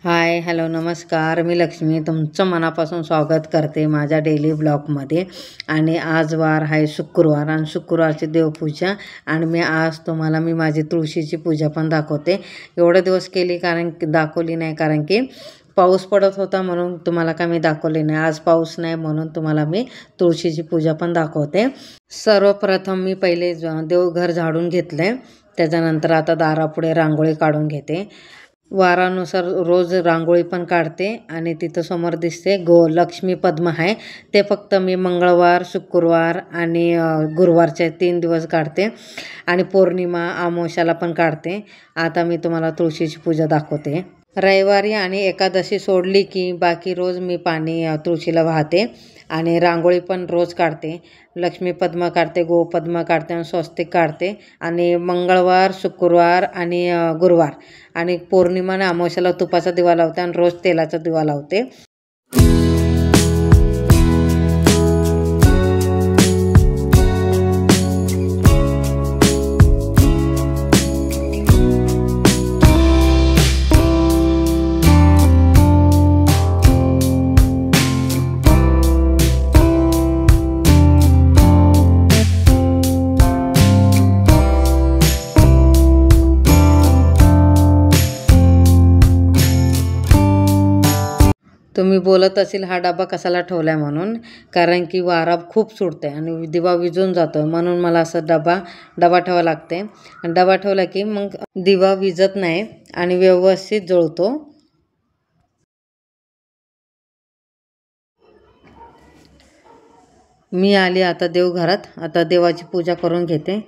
हाय, hello, नमस्कार. मी लक्ष्मी तुमचं मनापासून स्वागत करते माझ्या डेली ब्लॉगमध्ये. आणि आज वार आहे शुक्रवार आणि शुक्रवारची देवपूजा. आणि आज तुम्हाला मी माझी तुळशीची पूजा पण दाखवते. एवढे दिवस केली दाखवली नाही कारण की पाऊस पडत होता म्हणून तुम्हाला काय मी दाखवली नाही. आज पाऊस नाही म्हणून तुम्हाला मी तुळशीची पूजा पण दाखवते. सर्वप्रथम मी पहिले देवघर झाडून घेतले. त्याच्यानंतर आता दारापुढे रांगोळी काढून घेते. वारानुसार रोज रांगोळी पण काढते आणि तिथं समोर दिसते लक्ष्मी पद्म आहे. ते फक्त मी मंगळवार, शुक्रवार आणि गुरुवारचे 3 दिवस काढते आणि पौर्णिमा, अमावस्याला पण काढते. आता मी तुम्हाला तुळशीची पूजा दाखवते. रविवारी आणि एकादशी सोडली की बाकी रोज मी पाणी तुळशीला वाहते आणि रांगोळी पण रोज काढते. लक्ष्मी पद्म काढते, गोपद्म काढते आणि स्वस्तिक काढते. आणि मंगळवार, शुक्रवार आणि गुरुवार आणि पौर्णिमा आणि अमावस्याला तुपाचा दिवा लावते आणि रोज तेलाचा दिवा लावते. तुम्ही बोलत असेल हा डबा कशाला ठेवला आहे म्हणून, कारण की वारा खूप सुटते आणि दिवा विझून जातो म्हणून मला असं डबा ठेवावा लागते. आणि डबा ठेवला की मग दिवा विझत नाही आणि व्यवस्थित जळतो. मी आली आता देवघरात. आता देवाची पूजा करून घेते.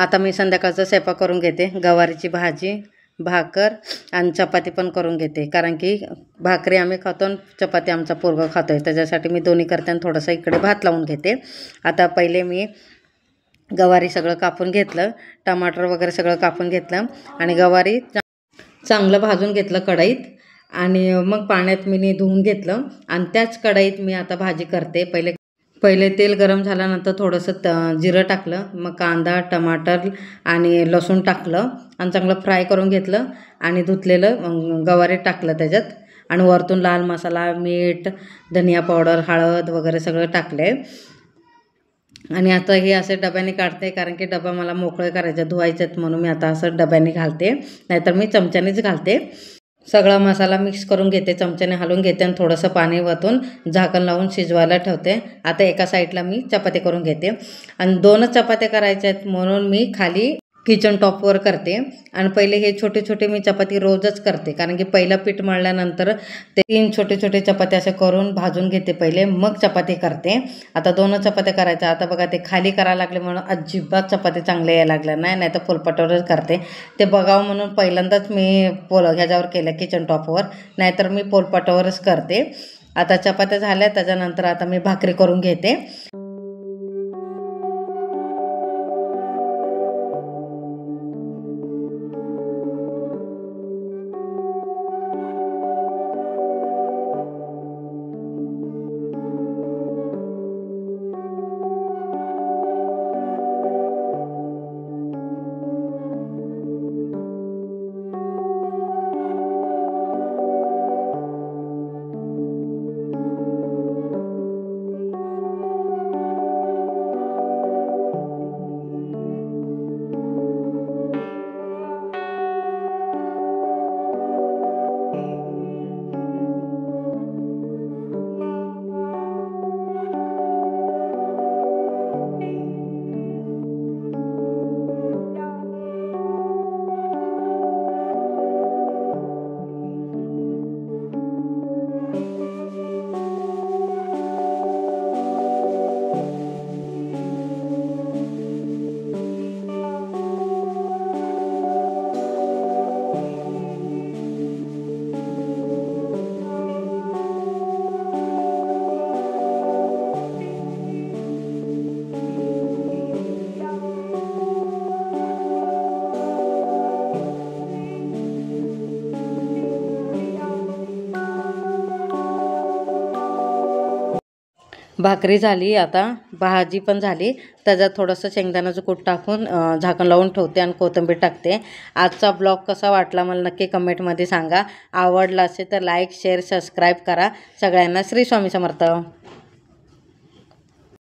आता मी संध्याकाळचा स्वयंपाक करून घेते. गवारीची भाजी, भाकर आणि चपाती पण करून घेते, कारण की भाकरी आम्ही खातो आणि चपाती आमचा पोरगा खातो आहे. त्याच्यासाठी मी दोन्ही करते आणि थोडंसं इकडे भात लावून घेते. आता पहिले मी गवारी सगळं कापून घेतलं, टमाटर वगैरे सगळं कापून घेतलं आणि गवारी चांगलं भाजून घेतलं कढईत. आणि मग पाण्यात मी धुवून घेतलं आणि त्याच कढईत मी आता भाजी करते. पहिले तेल गरम झाल्यानंतर थोडंसं जिरं टाकलं, मग कांदा, टमाटर आणि लसूण टाकलं आणि चांगलं फ्राय करून घेतलं आणि धुतलेलं गवारी टाकलं त्याच्यात. आणि वरतून लाल मसाला, मीठ, धनिया पावडर, हळद वगैरे सगळं टाकले. आणि आता हे असे डब्याने काढते, कारण की डबा मला मोकळे करायचे, धुवायचे म्हणून मी आता असं डब्याने घालते, नाहीतर मी चमच्यानेच घालते. सगळा मसाला मिक्स करून घेते, चमच्याने हलवून घेते आणि थोडंसं पाणी वतून झाकण लावून शिजवायला ठेवते. आता एका साईडला मी चपाती करून घेते आणि 2च चपात्या करायच्या आहेत म्हणून मी खाली किचन टॉपवर करते. आणि पहिले हे छोटे छोटे मी चपाती रोजच करते, कारण की पहिलं पीठ मळल्यानंतर ते 3 छोटे छोटे चपात्या असे करून भाजून घेते पहिले, मग चपाती करते. आता 2च चपात्या करायच्या. आता बघा ते खाली करायला लागले म्हणून अजिबात चपाती चांगल्या यायला लागल्या नाही तर पोलपाटावरच करते. ते बघावं म्हणून पहिल्यांदाच मी ह्याच्यावर केलं किचन टॉपवर, नाहीतर मी पोलपाटावरच करते. आता चपात्या झाल्या, त्याच्यानंतर आता मी भाकरी करून घेते. भाकरी झाली, आता भाजी पण झाली. त्याच्यात थोडंसं शेंगदाण्याचं कूट टाकून झाकण लावून ठेवते आणि कोथिंबीर टाकते. आजचा ब्लॉग कसा वाटला मला नक्की कमेंटमध्ये सांगा. आवडला असेल तर लाईक, शेअर, सबस्क्राईब करा. सगळ्यांना श्री स्वामी समर्थ.